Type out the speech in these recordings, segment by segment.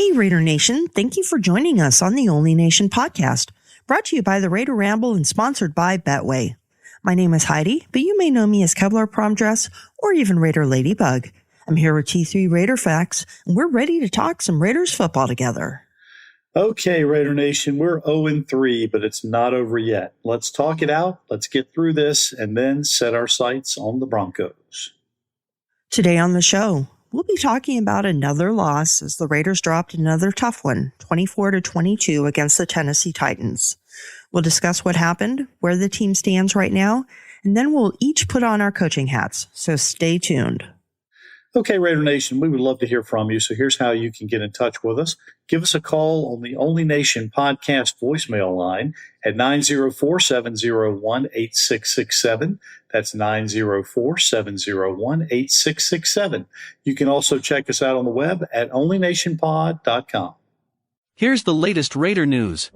Hey, Raider Nation. Thank you for joining us on the Only Nation podcast, brought to you by the Raider Ramble and sponsored by Betway. My name is Heidi, but you may know me as Kevlar Prom Dress or even Raider Ladybug. I'm here with T3 Raider Facts, and we're ready to talk some Raiders football together. Okay, Raider Nation, we're 0-3, but it's not over yet. Let's talk it out, let's get through this, and then set our sights on the Broncos. Today on the show, we'll be talking about another loss as the Raiders dropped another tough one, 24-22 against the Tennessee Titans. We'll discuss what happened, where the team stands right now, and then we'll each put on our coaching hats, so stay tuned. Okay, Raider Nation, we would love to hear from you, so here's how you can get in touch with us. Give us a call on the Only Nation podcast voicemail line at 904-701-8667. That's 904-701-8667. You can also check us out on the web at onlynationpod.com. Here's the latest Raider news.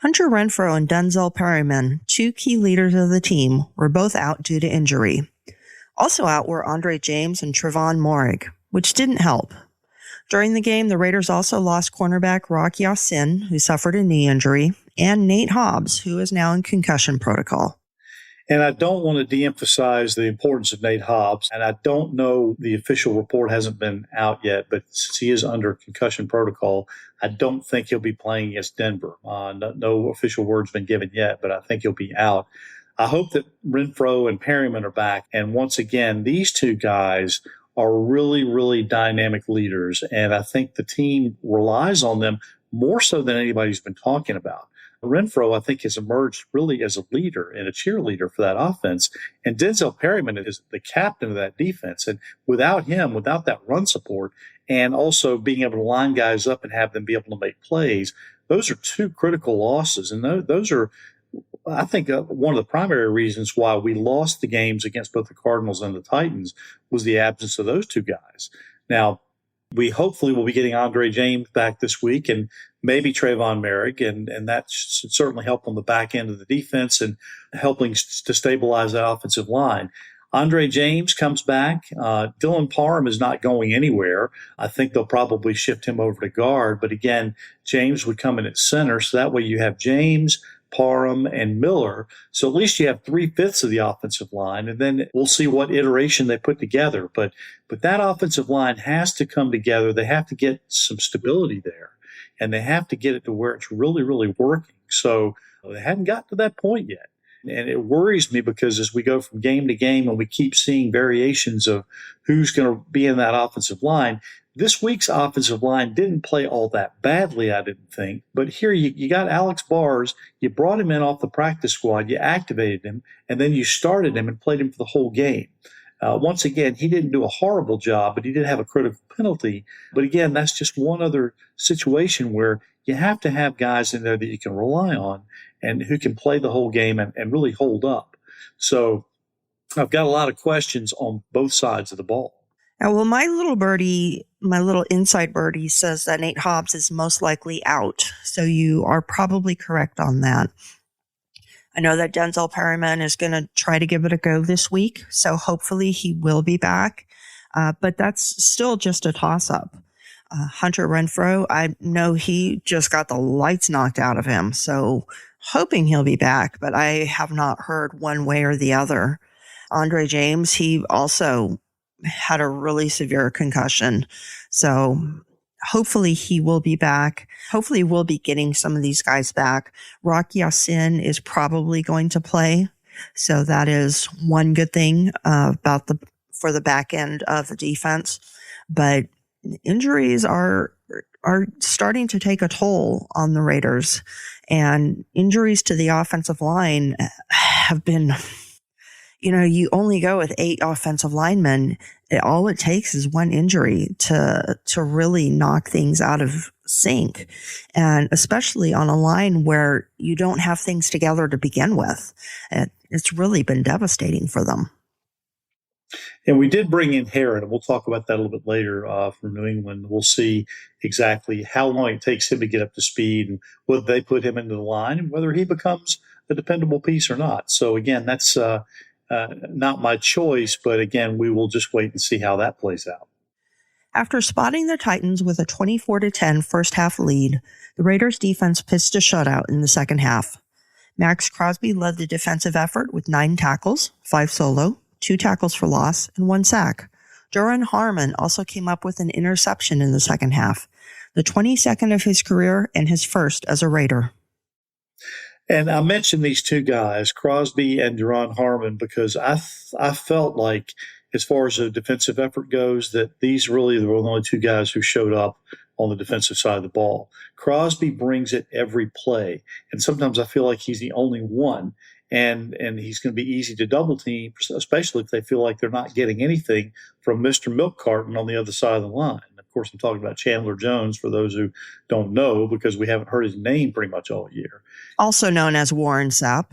Hunter Renfrow and Denzel Perryman, two key leaders of the team, were both out due to injury. Also out were Andre James and Trevon Moehrig, which didn't help. During the game, the Raiders also lost cornerback Rock Ya-Sin, who suffered a knee injury, and Nate Hobbs, who is now in concussion protocol. And I don't want to de-emphasize the importance of Nate Hobbs. And I don't know, the official report hasn't been out yet, but since he is under concussion protocol, I don't think he'll be playing against Denver. No official word's been given yet, but I think he'll be out. I hope that Renfrow and Perryman are back. And once again, these two guys are really, really dynamic leaders. And I think the team relies on them more so than anybody's been talking about. Renfrow, I think, has emerged really as a leader and a cheerleader for that offense. And Denzel Perryman is the captain of that defense. And without him, without that run support, and also being able to line guys up and have them be able to make plays, those are two critical losses. And those are, I think, one of the primary reasons why we lost the games against both the Cardinals and the Titans was the absence of those two guys. Now, we hopefully will be getting Andre James back this week and maybe Trevon Moehrig, and that should certainly help on the back end of the defense and helping to stabilize that offensive line. Andre James comes back. Dylan Parham is not going anywhere. I think they'll probably shift him over to guard, but again, James would come in at center, so that way you have James, Parham, and Miller. So at least you have 3/5 of the offensive line, and then we'll see what iteration they put together. But that offensive line has to come together. They have to get some stability there, and they have to get it to where it's really, really working. So they hadn't gotten to that point yet. And it worries me because as we go from game to game and we keep seeing variations of who's going to be in that offensive line, this week's offensive line didn't play all that badly, I didn't think. But here you got Alex Bars. You brought him in off the practice squad. You activated him, and then you started him and played him for the whole game. Once again, he didn't do a horrible job, but he did have a critical penalty. But again, that's just one other situation where you have to have guys in there that you can rely on and who can play the whole game and really hold up. So I've got a lot of questions on both sides of the ball. Well, my little inside birdie says that Nate Hobbs is most likely out. So you are probably correct on that. I know that Denzel Perryman is going to try to give it a go this week. So hopefully he will be back. But that's still just a toss-up. Hunter Renfrow, I know he just got the lights knocked out of him. So hoping he'll be back, but I have not heard one way or the other. Andre James, he also had a really severe concussion. So hopefully he will be back. Hopefully we'll be getting some of these guys back. Rock Ya-Sin is probably going to play. So that is one good thing for the back end of the defense. But injuries are starting to take a toll on the Raiders, and injuries to the offensive line have been, you only go with 8 offensive linemen. All it takes is one injury to really knock things out of sync. And especially on a line where you don't have things together to begin with. It's really been devastating for them. And we did bring in Herod, and we'll talk about that a little bit later from New England. We'll see exactly how long it takes him to get up to speed and whether they put him into the line and whether he becomes a dependable piece or not. So, again, that's not my choice, but again, we will just wait and see how that plays out. After spotting the Titans with a 24-10 first half lead, the Raiders defense pitched a shutout in the second half. Max Crosby led the defensive effort with 9 tackles, 5 solo, 2 tackles for loss, and 1 sack. Duron Harmon also came up with an interception in the second half, the 22nd of his career and his first as a Raider. And I mentioned these two guys, Crosby and Duron Harmon, because I felt like, as far as the defensive effort goes, that these really were the only two guys who showed up on the defensive side of the ball. Crosby brings it every play, and sometimes I feel like he's the only one, and he's going to be easy to double team, especially if they feel like they're not getting anything from Mr. Milk Carton on the other side of the line. Of course, I'm talking about Chandler Jones, for those who don't know, because we haven't heard his name pretty much all year. Also known as Warren Sapp.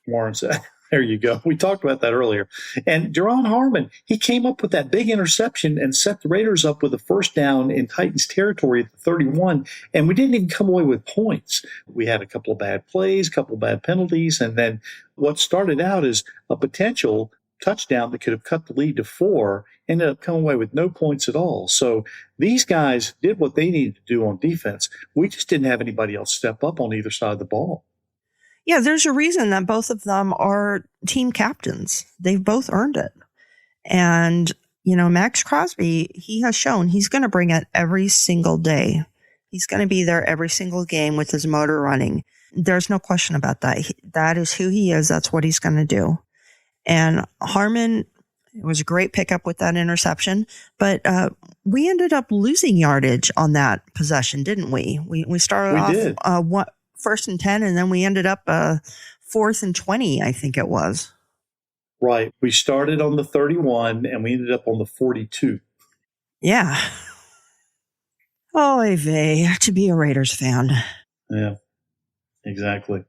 Warren Sapp. There you go. We talked about that earlier. And Duron Harmon, he came up with that big interception and set the Raiders up with a first down in Titans territory at the 31, and we didn't even come away with points. We had a couple of bad plays, a couple of bad penalties, and then what started out as a potential touchdown that could have cut the lead to 4 ended up coming away with no points at all. So these guys did what they needed to do on defense. We just didn't have anybody else step up on either side of the ball. Yeah, there's a reason that both of them are team captains. They've both earned it. And, Max Crosby, he has shown he's going to bring it every single day. He's going to be there every single game with his motor running. There's no question about that. That is who he is. That's what he's going to do. And Harmon, it was a great pickup with that interception, but we ended up losing yardage on that possession, didn't we? We started off first and 10, and then we ended up 4th and 20, I think it was. Right. We started on the 31, and we ended up on the 42. Yeah. Oy vey, to be a Raiders fan. Yeah, exactly.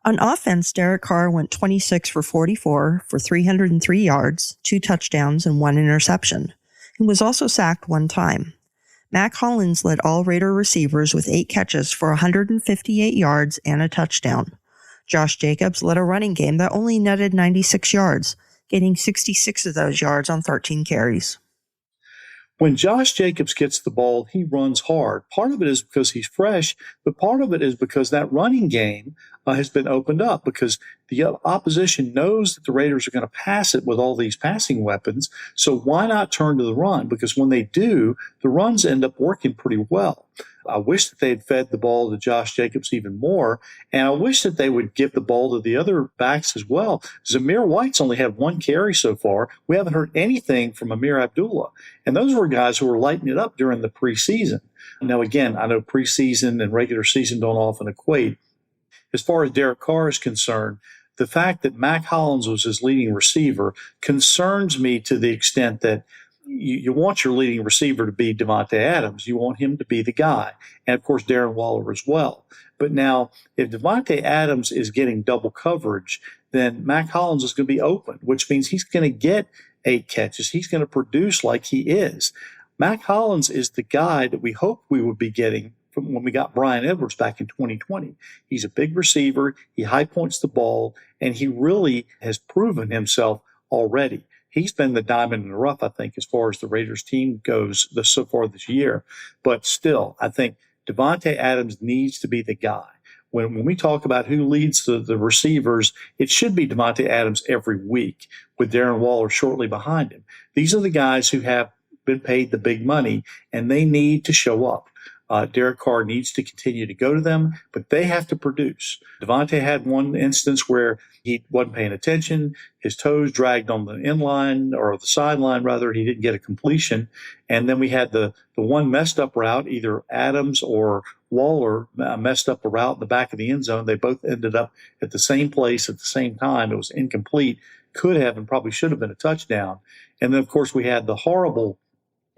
On offense, Derek Carr went 26 for 44 for 303 yards, 2 touchdowns, and 1 interception. He was also sacked 1 time. Mac Hollins led all Raider receivers with 8 catches for 158 yards and a touchdown. Josh Jacobs led a running game that only netted 96 yards, getting 66 of those yards on 13 carries. When Josh Jacobs gets the ball, he runs hard. Part of it is because he's fresh, but part of it is because that running game has been opened up, because the opposition knows that the Raiders are going to pass it with all these passing weapons. So why not turn to the run? Because when they do, the runs end up working pretty well. I wish that they had fed the ball to Josh Jacobs even more, and I wish that they would give the ball to the other backs as well. Zamir White's only had 1 carry so far. We haven't heard anything from Amir Abdullah, and those were guys who were lighting it up during the preseason. Now, again, I know preseason and regular season don't often equate. As far as Derek Carr is concerned, the fact that Mac Hollins was his leading receiver concerns me to the extent that you want your leading receiver to be Davante Adams. You want him to be the guy. And, of course, Darren Waller as well. But now, if Davante Adams is getting double coverage, then Mac Hollins is going to be open, which means he's going to get 8 catches. He's going to produce like he is. Mac Hollins is the guy that we hoped we would be getting from when we got Bryan Edwards back in 2020. He's a big receiver. He high points the ball, and he really has proven himself already. He's been the diamond in the rough, I think, as far as the Raiders team goes so far this year. But still, I think Davante Adams needs to be the guy. When we talk about who leads the receivers, it should be Davante Adams every week, with Darren Waller shortly behind him. These are the guys who have been paid the big money, and they need to show up. Derek Carr needs to continue to go to them, but they have to produce. Davante had one instance where he wasn't paying attention. His toes dragged on the inline, or the sideline, rather. He didn't get a completion. And then we had the one messed up route, either Adams or Waller messed up a route in the back of the end zone. They both ended up at the same place at the same time. It was incomplete. Could have and probably should have been a touchdown. And then, of course, we had the horrible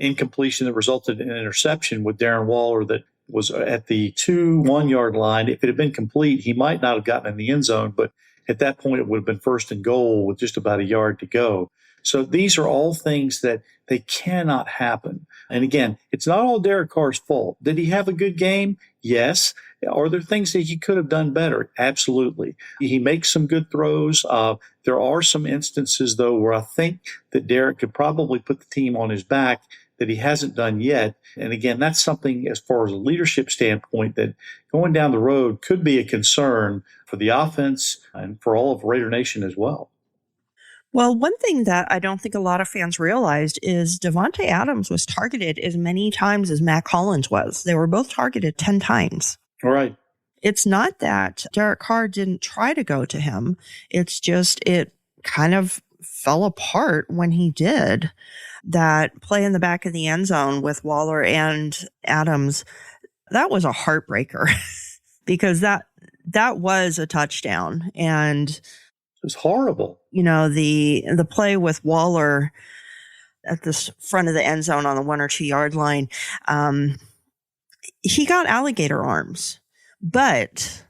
incompletion that resulted in an interception with Darren Waller that was at the 2 1-yard line. If it had been complete, he might not have gotten in the end zone, but at that point it would have been 1st and goal with just about a yard to go. So these are all things that they cannot happen. And again, it's not all Derek Carr's fault. Did he have a good game? Yes. Are there things that he could have done better? Absolutely. He makes some good throws. There are some instances, though, where I think that Derek could probably put the team on his back that he hasn't done yet. And again, that's something as far as a leadership standpoint that going down the road could be a concern for the offense and for all of Raider Nation as well. Well, one thing that I don't think a lot of fans realized is Davante Adams was targeted as many times as Matt Collins was. They were both targeted 10 times. All right. It's not that Derek Carr didn't try to go to him. It's just it kind of fell apart when he did. That play in the back of the end zone with Waller and Adams, that was a heartbreaker because that was a touchdown. And it was horrible. You know, the play with Waller at the front of the end zone on the 1 or 2 yard line, he got alligator arms, but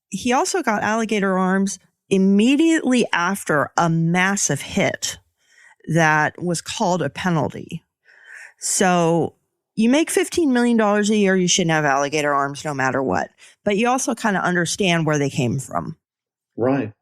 he also got alligator arms immediately after a massive hit that was called a penalty. So you make $15 million a year, you shouldn't have alligator arms no matter what. But you also kind of understand where they came from. Right.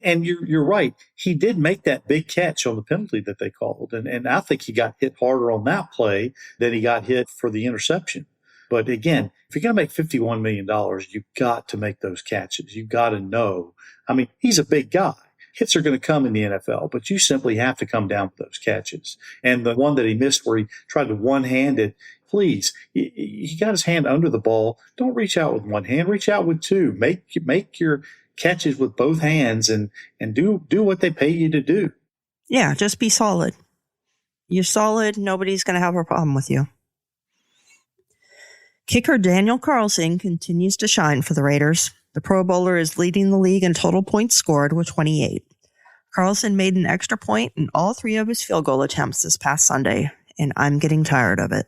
And you're right. He did make that big catch on the penalty that they called. And I think he got hit harder on that play than he got hit for the interception. But again, if you're going to make $51 million, you've got to make those catches. You've got to know. I mean, he's a big guy. Hits are going to come in the NFL, but you simply have to come down with those catches. And the one that he missed where he tried to one-handed, please, he got his hand under the ball. Don't reach out with one hand. Reach out with two. Make your catches with both hands and do what they pay you to do. Yeah, just be solid. You're solid. Nobody's going to have a problem with you. Kicker Daniel Carlson continues to shine for the Raiders. The Pro Bowler is leading the league in total points scored with 28. Carlson made an extra point in all 3 of his field goal attempts this past Sunday, and I'm getting tired of it.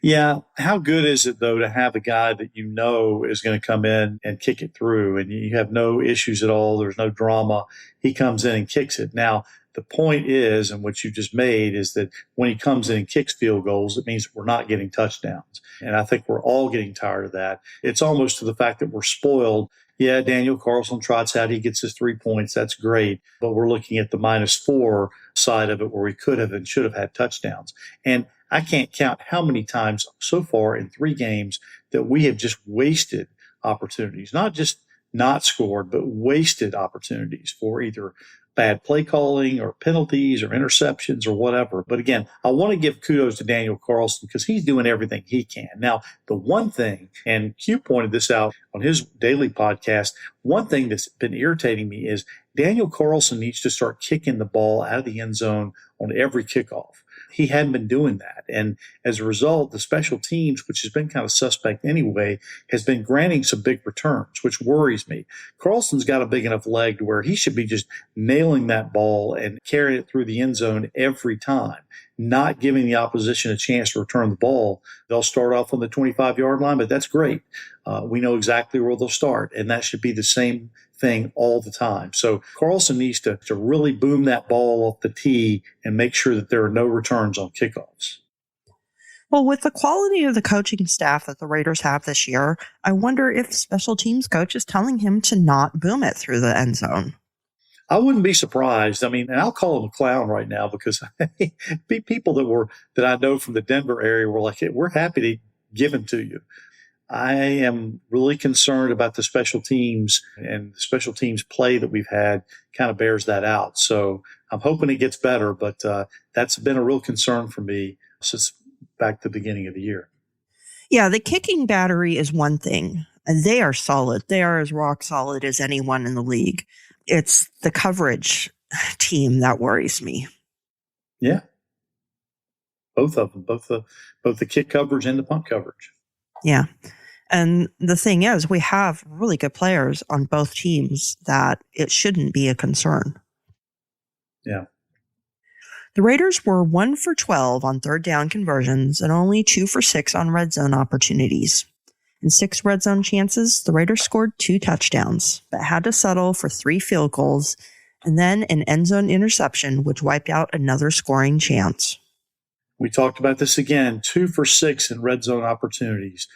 Yeah. How good is it, though, to have a guy that you know is going to come in and kick it through, and you have no issues at all. There's no drama. He comes in and kicks it. Now, the point is, and what you just made, is that when he comes in and kicks field goals, it means we're not getting touchdowns. And I think we're all getting tired of that. It's almost to the fact that we're spoiled. Yeah, Daniel Carlson trots out. He gets his 3 points. That's great. But we're looking at the -4 side of it where we could have and should have had touchdowns. And I can't count how many times so far in 3 games that we have just wasted opportunities, not just not scored, but wasted opportunities for either bad play calling or penalties or interceptions or whatever. But again, I want to give kudos to Daniel Carlson because he's doing everything he can. Now, the one thing, and Q pointed this out on his daily podcast, one thing that's been irritating me is Daniel Carlson needs to start kicking the ball out of the end zone on every kickoff. He hadn't been doing that. And as a result, the special teams, which has been kind of suspect anyway, has been granting some big returns, which worries me. Carlson's got a big enough leg to where he should be just nailing that ball and carrying it through the end zone every time, not giving the opposition a chance to return the ball. They'll start off on the 25-yard line, but that's great. We know exactly where they'll start, and that should be the same thing all the time. So Carlson needs to really boom that ball off the tee and make sure that there are no returns on kickoffs. Well, with the quality of the coaching staff that the Raiders have this year, I wonder if special teams coach is telling him to not boom it through the end zone. I wouldn't be surprised. I mean, and I'll call him a clown right now because people that I know from the Denver area were like, hey, we're happy to give him to you. I am really concerned about the special teams, and the special teams play that we've had kind of bears that out. So I'm hoping it gets better, but that's been a real concern for me since back to the beginning of the year. Yeah, the kicking battery is one thing. They are solid. They are as rock solid as anyone in the league. It's the coverage team that worries me. Yeah. Both of them, both the kick coverage and the punt coverage. Yeah. And the thing is, we have really good players on both teams that it shouldn't be a concern. Yeah. The Raiders were 1 for 12 on third down conversions and only 2 for 6 on red zone opportunities. In 6 red zone chances, the Raiders scored 2 touchdowns, but had to settle for 3 field goals and then an end zone interception, which wiped out another scoring chance. We talked about this again, 2 for 6 in red zone opportunities.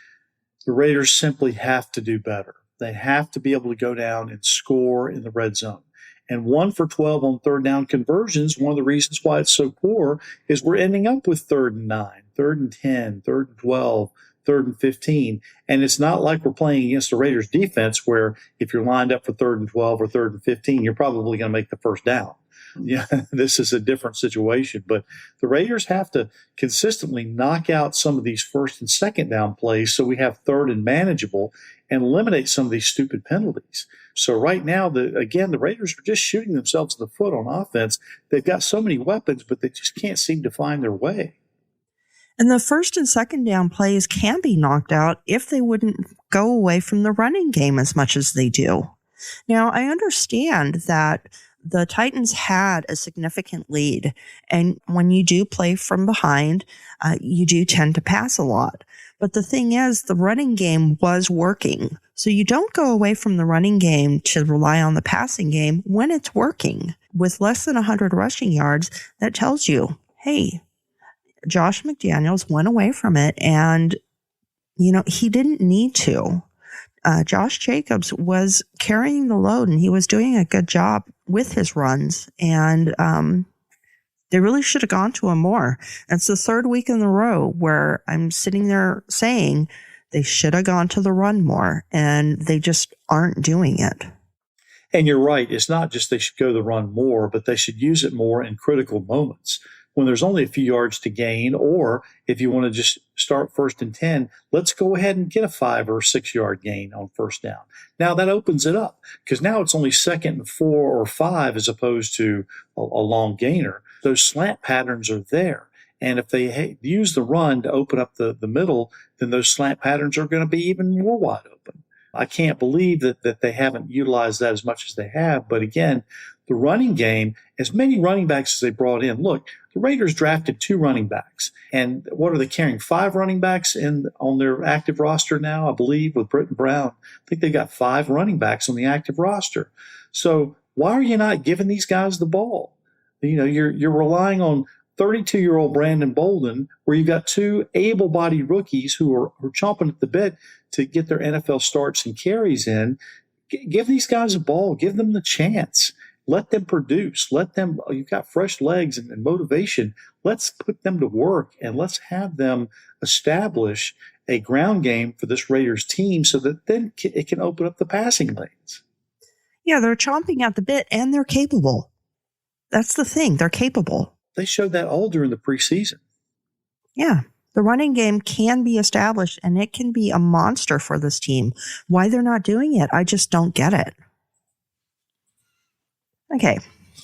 The Raiders simply have to do better. They have to be able to go down and score in the red zone. And 1 for 12 on third down conversions, one of the reasons why it's so poor is we're ending up with 3rd and 9, 3rd and 10, 3rd and 12, 3rd and 15. And it's not like we're playing against the Raiders defense where if you're lined up for 3rd and 12 or 3rd and 15, you're probably going to make the first down. Yeah, this is a different situation. But the Raiders have to consistently knock out some of these first and second down plays so we have third and manageable and eliminate some of these stupid penalties. So right now, the Raiders are just shooting themselves in the foot on offense. They've got so many weapons, but they just can't seem to find their way. And the first and second down plays can be knocked out if they wouldn't go away from the running game as much as they do. Now, I understand that the Titans had a significant lead, and when you do play from behind, you do tend to pass a lot. But the thing is, the running game was working. So you don't go away from the running game to rely on the passing game when it's working. With less than 100 rushing yards, that tells you, hey, Josh McDaniels went away from it, and, he didn't need to. Josh Jacobs was carrying the load, and he was doing a good job with his runs, and they really should have gone to him more. It's the third week in a row where I'm sitting there saying they should have gone to the run more, and they just aren't doing it. And you're right. It's not just they should go the run more, but they should use it more in critical moments when there's only a few yards to gain, or if you want to just start 1st and 10, let's go ahead and get a 5 or 6 yard gain on first down. Now that opens it up because now it's only 2nd and 4 or 5 as opposed to a long gainer. Those slant patterns are there. And if they use the run to open up the middle, then those slant patterns are going to be even more wide open. I can't believe that they haven't utilized that as much as they have. But again, the running game, as many running backs as they brought in. Look, the Raiders drafted 2 running backs. And what are they carrying? 5 running backs on their active roster now, I believe, with Britton Brown. I think they got 5 running backs on the active roster. So why are you not giving these guys the ball? You're relying on 32-year-old Brandon Bolden, where you've got 2 able-bodied rookies who are chomping at the bit to get their NFL starts and carries in. Give these guys a ball. Give them the chance. Let them produce. You've got fresh legs and motivation. Let's put them to work, and let's have them establish a ground game for this Raiders team so that then it can open up the passing lanes. Yeah, they're chomping at the bit, and they're capable. That's the thing. They're capable. They showed that all during the preseason. Yeah. The running game can be established, and it can be a monster for this team. Why they're not doing it, I just don't get it. Okay,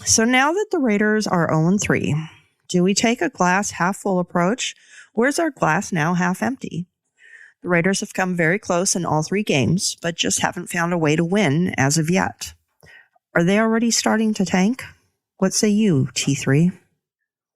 so now that the Raiders are 0-3, do we take a glass half full approach, or is our glass now half empty? The Raiders have come very close in all 3 games, but just haven't found a way to win as of yet. Are they already starting to tank? What say you, T3?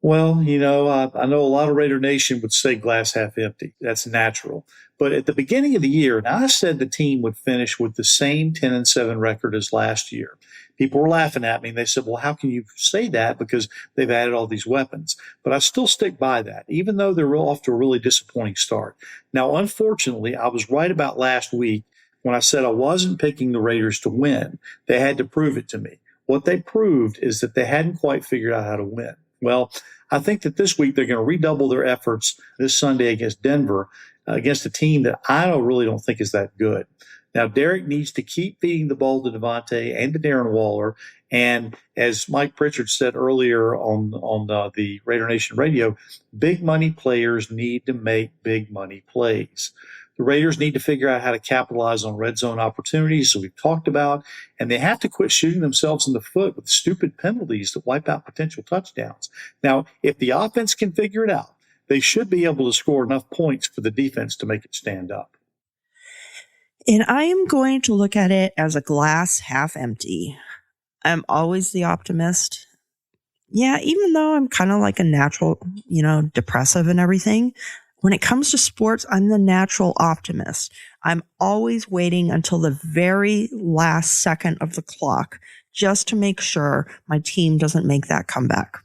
Well, I know a lot of Raider Nation would say glass half empty. That's natural. But at the beginning of the year, I said the team would finish with the same 10-7 record as last year. People were laughing at me. They said, well, how can you say that? Because they've added all these weapons. But I still stick by that, even though they're off to a really disappointing start. Now, unfortunately, I was right about last week when I said I wasn't picking the Raiders to win. They had to prove it to me. What they proved is that they hadn't quite figured out how to win. Well, I think that this week they're going to redouble their efforts this Sunday against Denver, against a team that I really don't think is that good. Now, Derek needs to keep feeding the ball to Devontae and to Darren Waller. And as Mike Pritchard said earlier on the Raider Nation radio, big money players need to make big money plays. The Raiders need to figure out how to capitalize on red zone opportunities, as we've talked about, and they have to quit shooting themselves in the foot with stupid penalties that wipe out potential touchdowns. Now, if the offense can figure it out, they should be able to score enough points for the defense to make it stand up. And I am going to look at it as a glass half empty. I'm always the optimist. Yeah, even though I'm kind of like a natural, depressive and everything, when it comes to sports, I'm the natural optimist. I'm always waiting until the very last second of the clock just to make sure my team doesn't make that comeback.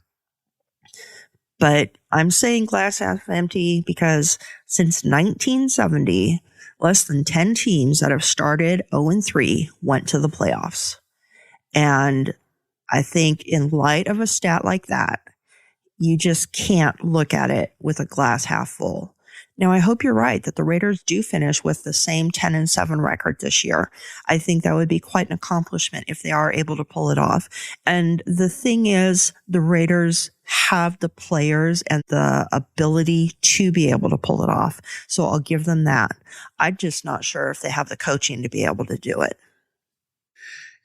But I'm saying glass half empty because since 1970, less than 10 teams that have started 0-3 went to the playoffs. And I think in light of a stat like that, you just can't look at it with a glass half full. Now, I hope you're right that the Raiders do finish with the same 10-7 record this year. I think that would be quite an accomplishment if they are able to pull it off. And the thing is, the Raiders have the players and the ability to be able to pull it off. So I'll give them that. I'm just not sure if they have the coaching to be able to do it.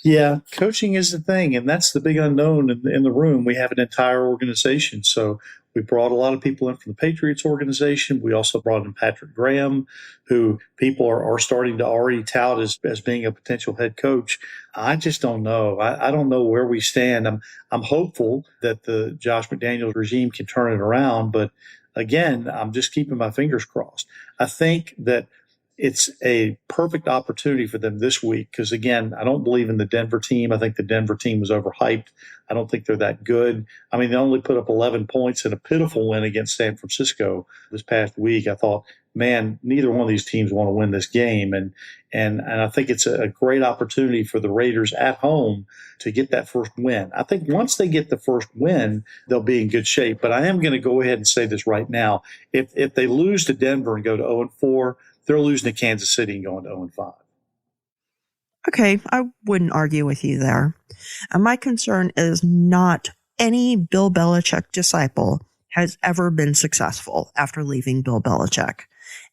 Yeah, coaching is the thing, and that's the big unknown in the room. We have an entire organization. So we brought a lot of people in from the Patriots organization. We also brought in Patrick Graham, who people are starting to already tout as being a potential head coach. I just don't know. I don't know where we stand. I'm hopeful that the Josh McDaniels regime can turn it around, but again, I'm just keeping my fingers crossed. I think that it's a perfect opportunity for them this week because, again, I don't believe in the Denver team. I think the Denver team was overhyped. I don't think they're that good. I mean, they only put up 11 points in a pitiful win against San Francisco this past week. I thought, man, neither one of these teams want to win this game. And I think it's a great opportunity for the Raiders at home to get that first win. I think once they get the first win, they'll be in good shape. But I am going to go ahead and say this right now. If they lose to Denver and go to 0-4, they're losing to Kansas City and going to 0-5. Okay, I wouldn't argue with you there. And my concern is not any Bill Belichick disciple has ever been successful after leaving Bill Belichick.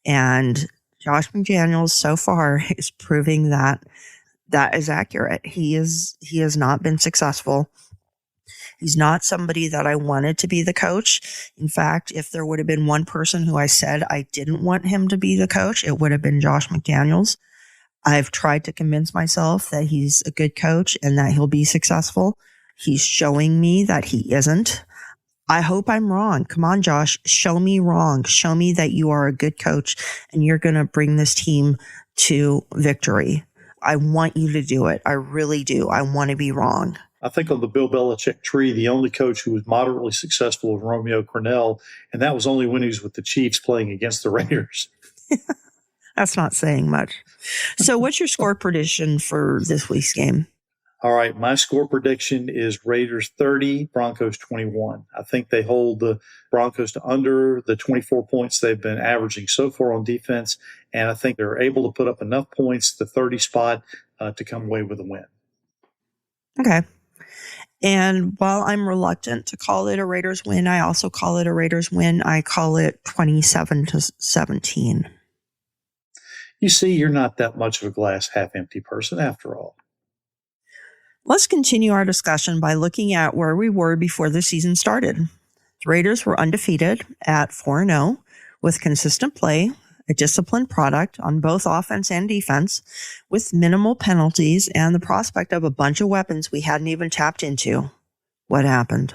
And Josh McDaniels so far is proving that that is accurate. He has not been successful. He's not somebody that I wanted to be the coach. In fact, if there would have been one person who I said I didn't want him to be the coach, it would have been Josh McDaniels. I've tried to convince myself that he's a good coach and that he'll be successful. He's showing me that he isn't. I hope I'm wrong. Come on, Josh, show me wrong. Show me that you are a good coach and you're going to bring this team to victory. I want you to do it. I really do. I want to be wrong. I think on the Bill Belichick tree, the only coach who was moderately successful was Romeo Crennel, and that was only when he was with the Chiefs playing against the Raiders. That's not saying much. So what's your score prediction for this week's game? All right, my score prediction is Raiders 30, Broncos 21. I think they hold the Broncos to under the 24 points they've been averaging so far on defense, and I think they're able to put up enough points, the 30 spot, to come away with a win. Okay. And while I'm reluctant to call it a Raiders win, I also call it a Raiders win. I call it 27-17. You see, you're not that much of a glass half empty person after all. Let's continue our discussion by looking at where we were before the season started. The Raiders were undefeated at 4-0 with consistent play, a disciplined product on both offense and defense, with minimal penalties and the prospect of a bunch of weapons we hadn't even tapped into. What happened?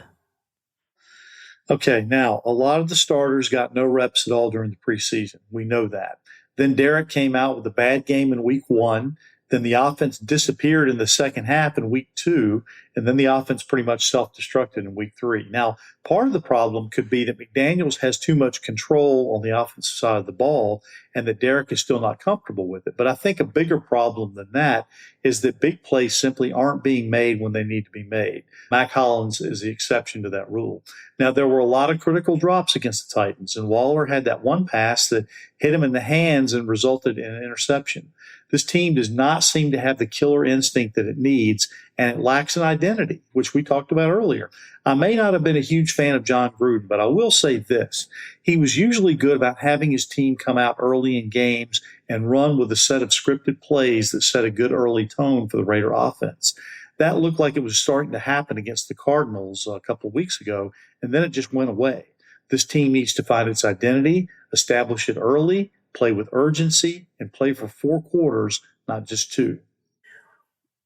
Okay, now, a lot of the starters got no reps at all during the preseason. We know that. Then Derek came out with a bad game in week 1. Then the offense disappeared in the second half in week 2, and then the offense pretty much self-destructed in week 3. Now, part of the problem could be that McDaniels has too much control on the offensive side of the ball and that Derek is still not comfortable with it. But I think a bigger problem than that is that big plays simply aren't being made when they need to be made. Mac Hollins is the exception to that rule. Now, there were a lot of critical drops against the Titans, and Waller had that one pass that hit him in the hands and resulted in an interception. This team does not seem to have the killer instinct that it needs, and it lacks an identity, which we talked about earlier. I may not have been a huge fan of John Gruden, but I will say this. He was usually good about having his team come out early in games and run with a set of scripted plays that set a good early tone for the Raider offense. That looked like it was starting to happen against the Cardinals a couple of weeks ago, and then it just went away. This team needs to find its identity, establish it early, play with urgency, and play for 4 quarters, not just 2.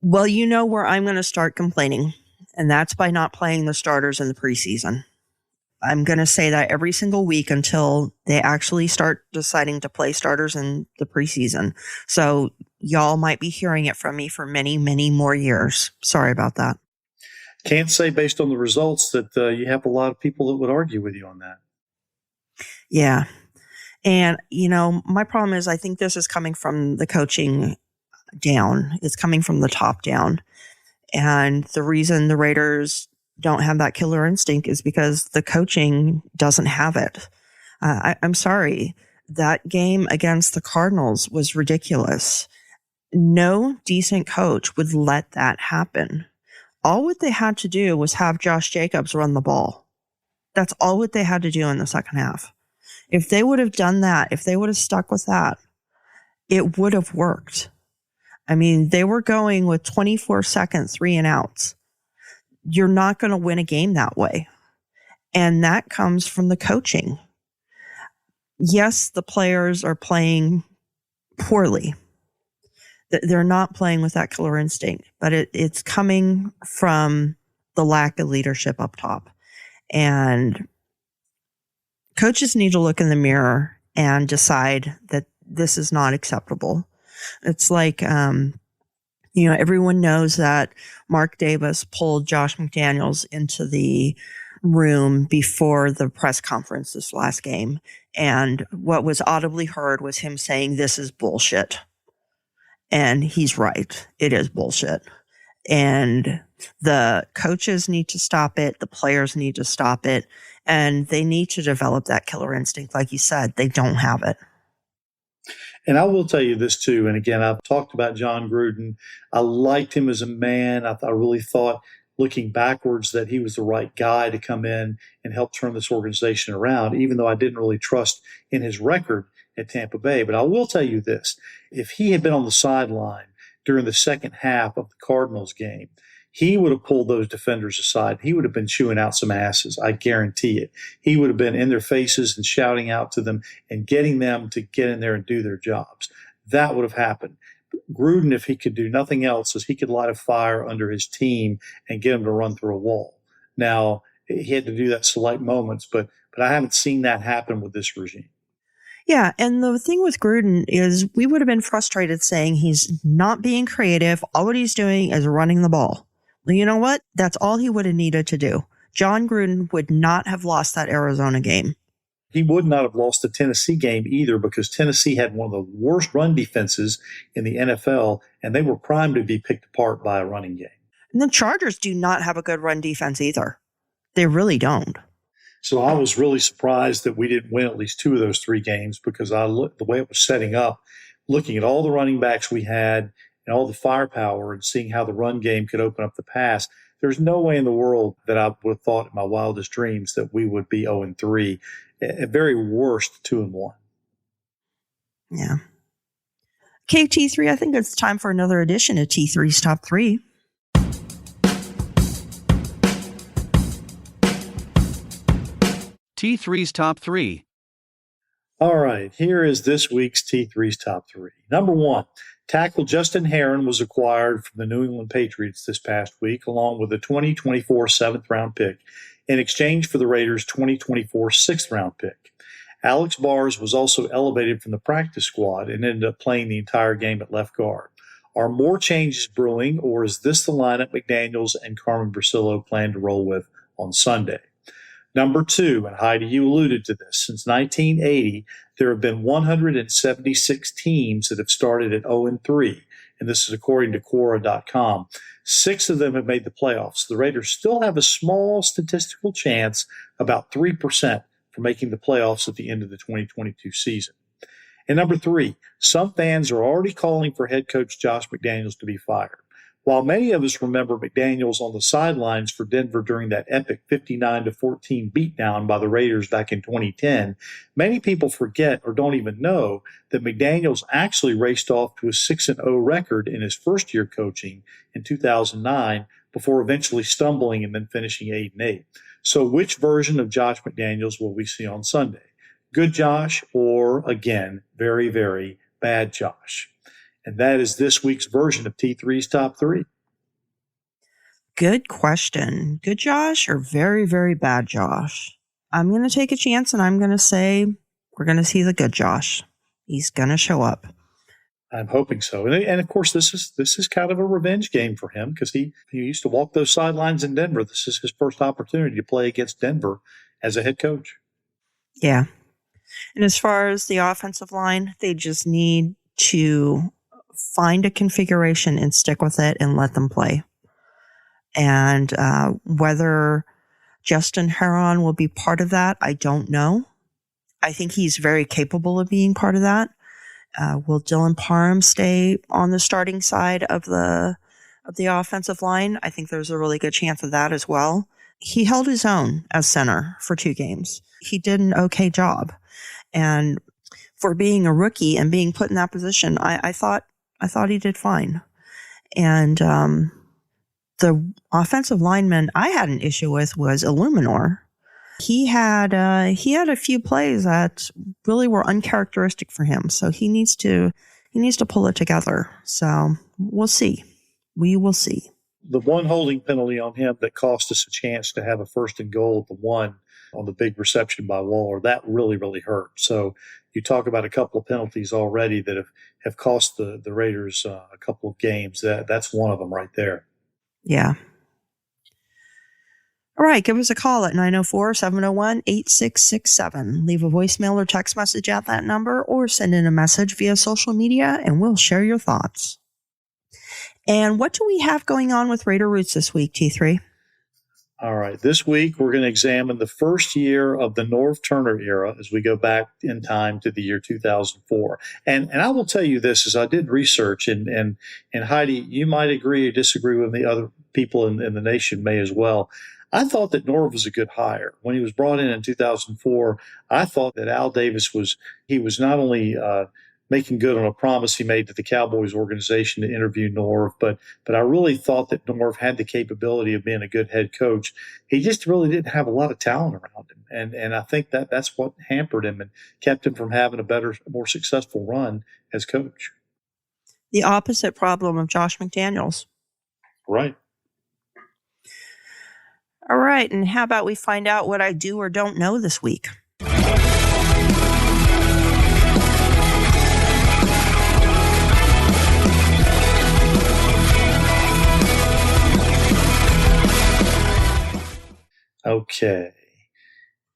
Well, you know where I'm going to start complaining, and that's by not playing the starters in the preseason. I'm going to say that every single week until they actually start deciding to play starters in the preseason. So y'all might be hearing it from me for many, many more years. Sorry about that. Can't say based on the results that you have a lot of people that would argue with you on that. Yeah. And, my problem is I think this is coming from the coaching down. It's coming from the top down. And the reason the Raiders don't have that killer instinct is because the coaching doesn't have it. I'm sorry. That game against the Cardinals was ridiculous. No decent coach would let that happen. All what they had to do was have Josh Jacobs run the ball. That's all what they had to do in the second half. If they would have done that, if they would have stuck with that, it would have worked. I mean, they were going with 24-second 3-and-outs. You're not going to win a game that way. And that comes from the coaching. Yes, the players are playing poorly. They're not playing with that killer instinct, but it's coming from the lack of leadership up top. And coaches need to look in the mirror and decide that this is not acceptable. It's like, everyone knows that Mark Davis pulled Josh McDaniels into the room before the press conference this last game. And what was audibly heard was him saying, "This is bullshit." And he's right. It is bullshit. And the coaches need to stop it. The players need to stop it. And they need to develop that killer instinct. Like you said, they don't have it. And I will tell you this too. And again, I've talked about John Gruden. I liked him as a man. I really thought, looking backwards, that he was the right guy to come in and help turn this organization around, even though I didn't really trust in his record at Tampa Bay. But I will tell you this. If he had been on the sideline during the second half of the Cardinals game, he would have pulled those defenders aside. He would have been chewing out some asses. I guarantee it. He would have been in their faces and shouting out to them and getting them to get in there and do their jobs. That would have happened. Gruden, if he could do nothing else, is he could light a fire under his team and get them to run through a wall. Now, he had to do that select moments, but I haven't seen that happen with this regime. Yeah, and the thing with Gruden is we would have been frustrated saying he's not being creative. All what he's doing is running the ball. Well, you know what? That's all he would have needed to do. John Gruden would not have lost that Arizona game. He would not have lost the Tennessee game either, because Tennessee had one of the worst run defenses in the NFL, and they were primed to be picked apart by a running game. And the Chargers do not have a good run defense either. They really don't. So I was really surprised that we didn't win at least two of those three games, because I looked the way it was setting up, looking at all the running backs we had and all the firepower and seeing how the run game could open up the pass. There's no way in the world that I would have thought in my wildest dreams that we would be 0-3, at very worst 2-1. Yeah. Okay, T3, I think it's time for another edition of T3's Top 3. T3's Top 3. All right, here is this week's T3's Top 3. Number 1, tackle Justin Herron was acquired from the New England Patriots this past week, along with a 2024 7th-round pick, in exchange for the Raiders' 2024 6th-round pick. Alex Bars was also elevated from the practice squad and ended up playing the entire game at left guard. Are more changes brewing, or is this the lineup McDaniels and Carmen Bricillo plan to roll with on Sunday? Number 2, and Heidi, you alluded to this, since 1980, there have been 176 teams that have started at 0-3, and this is according to Quora.com. 6 of them have made the playoffs. The Raiders still have a small statistical chance, about 3%, for making the playoffs at the end of the 2022 season. And number 3, some fans are already calling for head coach Josh McDaniels to be fired. While many of us remember McDaniels on the sidelines for Denver during that epic 59-14 beatdown by the Raiders back in 2010, many people forget or don't even know that McDaniels actually raced off to a 6-0 record in his first year coaching in 2009 before eventually stumbling and then finishing 8-8. So which version of Josh McDaniels will we see on Sunday? Good Josh, or again, very, very bad Josh? And that is this week's version of T3's Top 3. Good question. Good Josh or very, very bad Josh? I'm going to take a chance and I'm going to say we're going to see the good Josh. He's going to show up. I'm hoping so. And of course, this is kind of a revenge game for him because he used to walk those sidelines in Denver. This is his first opportunity to play against Denver as a head coach. Yeah. And as far as the offensive line, they just need to find a configuration and stick with it and let them play. And whether Justin Herron will be part of that, I don't know. I think he's very capable of being part of that. Will Dylan Parham stay on the starting side of the offensive line? I think there's a really good chance of that as well. He held his own as center for 2 games. He did an okay job. And for being a rookie and being put in that position, I thought he did fine. And the offensive lineman I had an issue with was Illuminor. He had a few plays that really were uncharacteristic for him, so he needs to pull it together. So we'll see. We will see. The one holding penalty on him that cost us a chance to have a 1st and goal at the 1 on the big reception by Waller, that really, really hurt. So you talk about a couple of penalties already that have cost the Raiders a couple of games. That's one of them right there. Yeah. All right, give us a call at 904-701-8667. Leave a voicemail or text message at that number or send in a message via social media and we'll share your thoughts. And what do we have going on with Raider Roots this week, T3? All right. This week, we're going to examine the first year of the Norv Turner era as we go back in time to the year 2004. And I will tell you this, as I did research, and Heidi, you might agree or disagree with me, other people in the nation may as well. I thought that Norv was a good hire. When he was brought in 2004, I thought that Al Davis was not only making good on a promise he made to the Cowboys organization to interview Norv, but I really thought that Norv had the capability of being a good head coach. He just really didn't have a lot of talent around him. And I think that's what hampered him and kept him from having a better, more successful run as coach. The opposite problem of Josh McDaniels. Right. All right. And how about we find out what I do or don't know this week? Okay.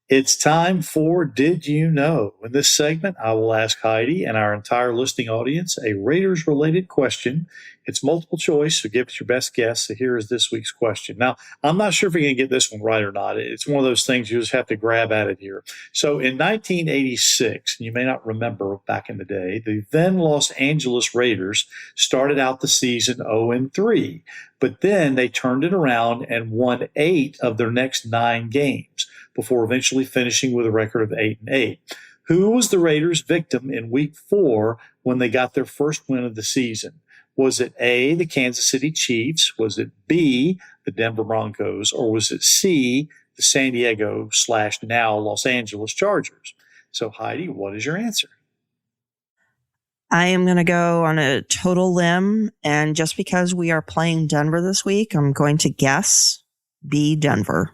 It's time for Did You Know? In this segment, I will ask Heidi and our entire listening audience a Raiders-related question. It's multiple choice, so give us your best guess. So here is this week's question. Now, I'm not sure if you're going to get this one right or not. It's one of those things you just have to grab at it here. So in 1986, and you may not remember back in the day, the then Los Angeles Raiders started out the season 0-3, but then they turned it around and won 8 of their next 9 games before eventually finishing with a record of 8-8. Who was the Raiders' victim in Week 4 when they got their first win of the season? Was it A, the Kansas City Chiefs? Was it B, the Denver Broncos? Or was it C, the San Diego / now Los Angeles Chargers? So, Heidi, what is your answer? I am going to go on a total limb, and just because we are playing Denver this week, I'm going to guess B, Denver.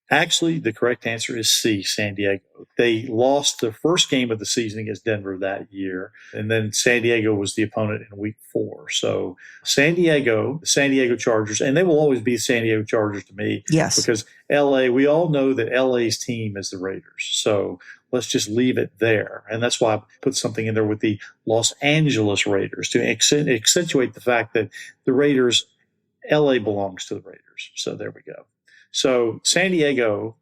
Actually, the correct answer is C, San Diego. They lost the first game of the season against Denver that year, and then San Diego was the opponent in Week 4. So San Diego, the San Diego Chargers, and they will always be San Diego Chargers to me. Yes. Because L.A., we all know that L.A.'s team is the Raiders. So let's just leave it there. And that's why I put something in there with the Los Angeles Raiders to accentuate the fact that the Raiders, L.A. belongs to the Raiders. So there we go. So San Diego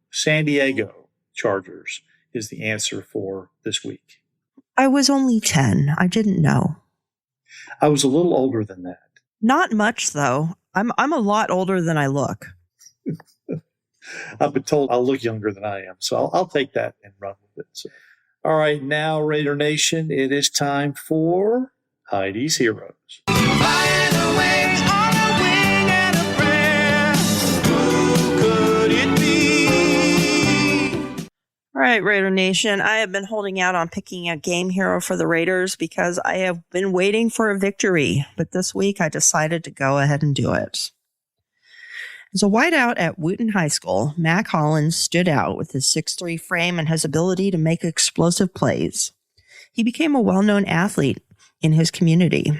Chargers is the answer for this week. I was only 10. I didn't know. I was a little older than that. Not much, though. I'm a lot older than I look. I've been told I'll look younger than I am, so I'll take that and run with it. So, all right, now, Raider Nation, it is time for Heidi's Heroes. All right, Raider Nation, I have been holding out on picking a game hero for the Raiders because I have been waiting for a victory. But this week, I decided to go ahead and do it. As a wideout at Wooten High School, Mac Hollins stood out with his 6'3" frame and his ability to make explosive plays. He became a well-known athlete in his community.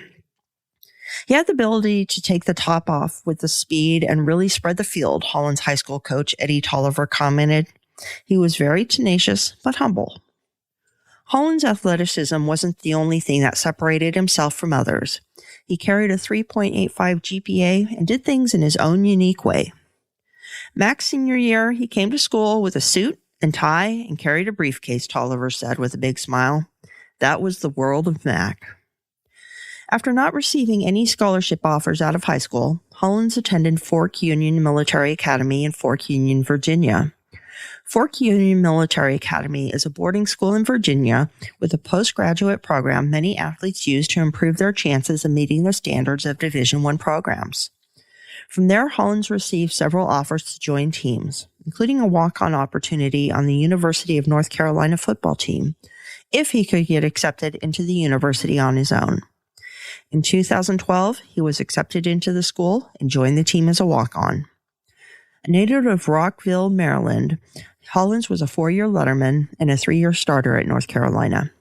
He had the ability to take the top off with the speed and really spread the field, Hollins High School coach Eddie Tolliver commented. He was very tenacious but humble. Hollins' athleticism wasn't the only thing that separated himself from others. He carried a 3.85 GPA and did things in his own unique way. Mac's senior year, he came to school with a suit and tie and carried a briefcase, Tolliver said with a big smile. That was the world of Mac. After not receiving any scholarship offers out of high school, Hollins attended Fork Union Military Academy in Fork Union, Virginia. Fork Union Military Academy is a boarding school in Virginia with a postgraduate program many athletes use to improve their chances of meeting the standards of Division I programs. From there, Hollins received several offers to join teams, including a walk-on opportunity on the University of North Carolina football team, if he could get accepted into the university on his own. In 2012, he was accepted into the school and joined the team as a walk-on. A native of Rockville, Maryland, Hollins was a 4-year letterman and a 3-year starter at North Carolina.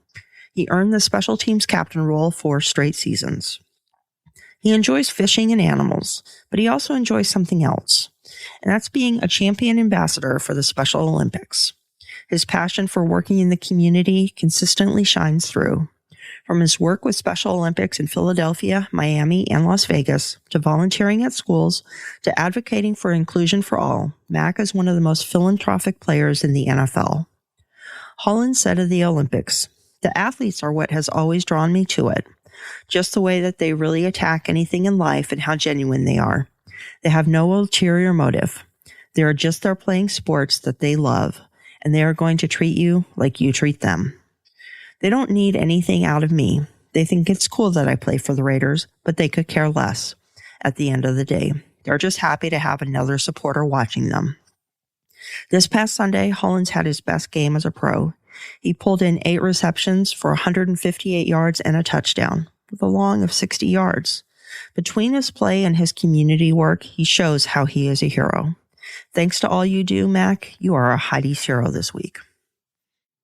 He earned the special teams captain role 4 straight seasons. He enjoys fishing and animals, but he also enjoys something else, and that's being a champion ambassador for the Special Olympics. His passion for working in the community consistently shines through. From his work with Special Olympics in Philadelphia, Miami, and Las Vegas, to volunteering at schools, to advocating for inclusion for all, Mac is one of the most philanthropic players in the NFL. Hollins said of the Olympics, "The athletes are what has always drawn me to it. Just the way that they really attack anything in life and how genuine they are. They have no ulterior motive. They are just there playing sports that they love, and they are going to treat you like you treat them. They don't need anything out of me. They think it's cool that I play for the Raiders, but they could care less. At the end of the day, they're just happy to have another supporter watching them." This past Sunday, Hollins had his best game as a pro. He pulled in 8 receptions for 158 yards and a touchdown, with a long of 60 yards. Between his play and his community work, he shows how he is a hero. Thanks to all you do, Mac, you are a Heidi's hero this week.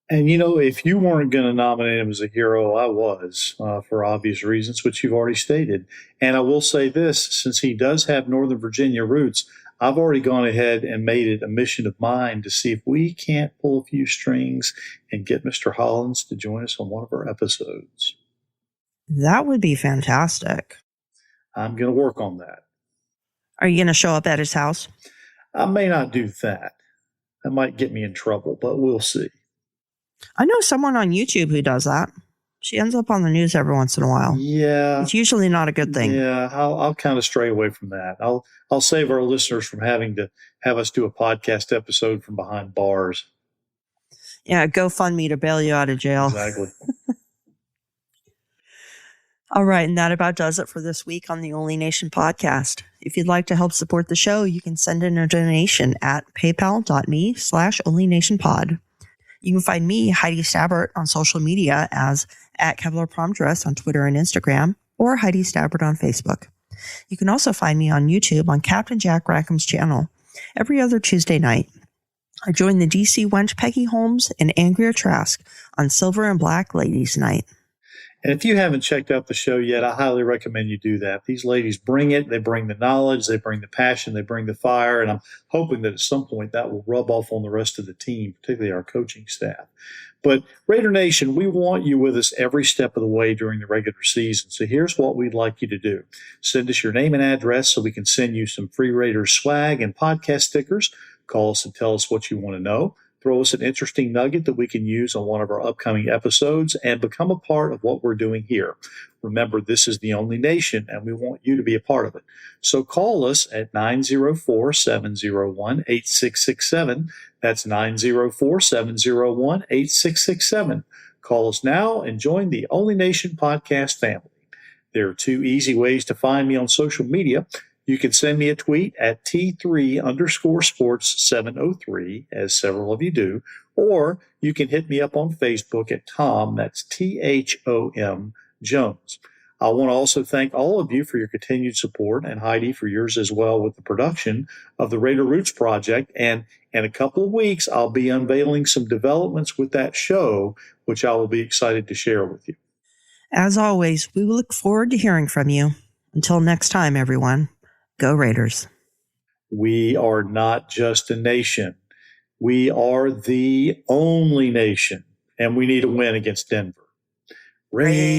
And, you know, if you weren't going to nominate him as a hero, I was, for obvious reasons, which you've already stated. And I will say this, since he does have Northern Virginia roots, I've already gone ahead and made it a mission of mine to see if we can't pull a few strings and get Mr. Hollins to join us on one of our episodes. That would be fantastic. I'm going to work on that. Are you going to show up at his house? I may not do that. That might get me in trouble, but we'll see. I know someone on YouTube who does that. She ends up on the news every once in a while. Yeah. It's usually not a good thing. Yeah, I'll kind of stray away from that. I'll save our listeners from having to have us do a podcast episode from behind bars. Yeah, GoFundMe to bail you out of jail. Exactly. All right, and that about does it for this week on the Only Nation podcast. If you'd like to help support the show, you can send in a donation at paypal.me/onlynationpod. You can find me, Heidi Stabbert, on social media as @KevlarPromDress on Twitter and Instagram, or Heidi Stabbert on Facebook. You can also find me on YouTube on Captain Jack Rackham's channel every other Tuesday night. I join the DC wench Peggy Holmes and Andrea Trask on Silver and Black Ladies Night. And if you haven't checked out the show yet, I highly recommend you do that. These ladies bring it. They bring the knowledge. They bring the passion. They bring the fire. And I'm hoping that at some point that will rub off on the rest of the team, particularly our coaching staff. But Raider Nation, we want you with us every step of the way during the regular season. So here's what we'd like you to do. Send us your name and address so we can send you some free Raiders swag and podcast stickers. Call us and tell us what you want to know. Throw us an interesting nugget that we can use on one of our upcoming episodes and become a part of what we're doing here. Remember, this is the Only Nation, and we want you to be a part of it. So call us at 904-701-8667. That's 904-701-8667. Call us now and join the Only Nation podcast family. There are 2 easy ways to find me on social media. You can send me a tweet at T3_sports703, as several of you do, or you can hit me up on Facebook at Tom, that's THOM Jones. I want to also thank all of you for your continued support, and Heidi for yours as well with the production of the Raider Roots Project. And in a couple of weeks, I'll be unveiling some developments with that show, which I will be excited to share with you. As always, we will look forward to hearing from you. Until next time, everyone, go Raiders. We are not just a nation. We are the only nation, and we need a win against Denver. Raiders.